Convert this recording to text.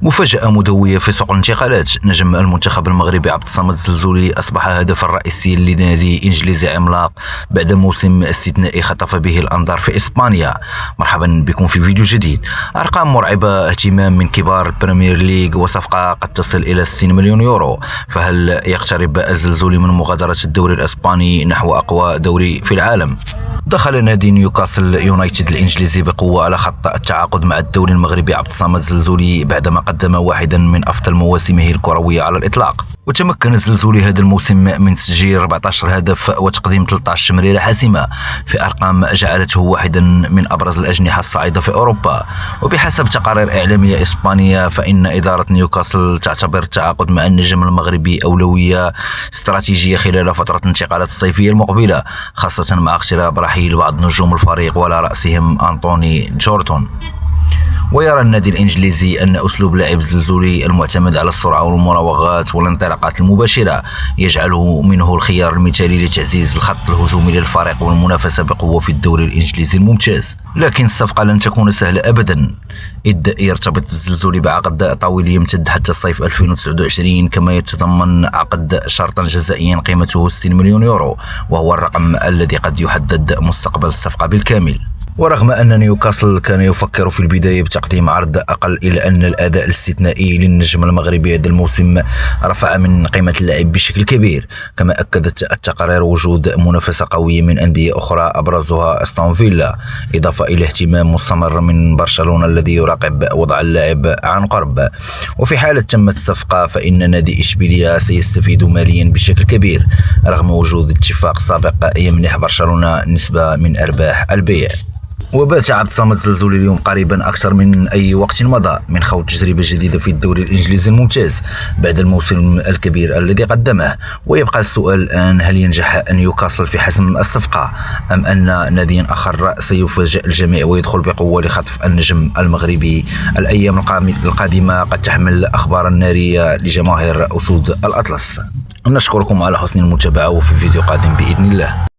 مفاجأة مدوية في سوق الانتقالات. نجم المنتخب المغربي عبد الصمد الزلزولي أصبح هدفا رئيسيا لنادي إنجليزي عملاق بعد موسم استثنائي خطف به الأنظار في إسبانيا. مرحبا بكم في فيديو جديد. أرقام مرعبة، اهتمام من كبار البريمير ليج وصفقة قد تصل إلى 60 مليون يورو. فهل يقترب الزلزولي من مغادرة الدوري الإسباني نحو أقوى دوري في العالم؟ دخل نادي نيوكاسل يونايتد الإنجليزي بقوة على خط التعاقد مع الدوري المغربي عبد الصمد الزلزولي بعدما قدم واحدا من أفضل مواسمه الكروية على الإطلاق. وتمكن الزلزولي هذا الموسم من تسجيل 14 هدف وتقديم 13 تمريرة حاسمة في أرقام جعلته واحدا من أبرز الأجنحة الصاعدة في أوروبا. وبحسب تقارير إعلامية إسبانية فإن إدارة نيوكاسل تعتبر التعاقد مع النجم المغربي أولوية استراتيجية خلال فترة الانتقالات الصيفية المقبلة، خاصة مع اقتراب رحيل بعض نجوم الفريق وعلى رأسهم أنطوني جوردون. ويرى النادي الإنجليزي أن أسلوب لعب الزلزولي المعتمد على السرعة والمراوغات والانطلاقات المباشرة يجعله منه الخيار المثالي لتعزيز الخط الهجومي للفريق والمنافسة بقوة في الدوري الإنجليزي الممتاز. لكن الصفقة لن تكون سهلة أبدا، إذ يرتبط الزلزولي بعقد طويل يمتد حتى صيف 2029، كما يتضمن عقد شرطا جزائيا قيمته 60 مليون يورو، وهو الرقم الذي قد يحدد مستقبل الصفقة بالكامل. ورغم أن نيوكاسل كان يفكر في البداية بتقديم عرض أقل، إلا أن الأداء الاستثنائي للنجم المغربي هذا الموسم رفع من قيمة اللاعب بشكل كبير. كما أكدت التقارير وجود منافسة قوية من أندية أخرى أبرزها أستون فيلا، إضافة إلى اهتمام مستمر من برشلونة الذي يراقب وضع اللاعب عن قرب. وفي حالة تمت الصفقة فإن نادي إشبيلية سيستفيد ماليا بشكل كبير، رغم وجود اتفاق سابق يمنح برشلونة نسبة من أرباح البيع. وبات عبد الصمد الزلزولي اليوم قريبا أكثر من أي وقت مضى من خوض تجربة جديدة في الدوري الإنجليزي الممتاز بعد الموسم الكبير الذي قدمه. ويبقى السؤال الآن، هل ينجح نيوكاسل في حسم الصفقة، أم أن ناديا آخر سيفاجئ الجميع ويدخل بقوة لخطف النجم المغربي؟ الأيام القادمة قد تحمل أخبارا نارية لجماهير أسود الأطلس. نشكركم على حسن المتابعة، وفي فيديو قادم بإذن الله.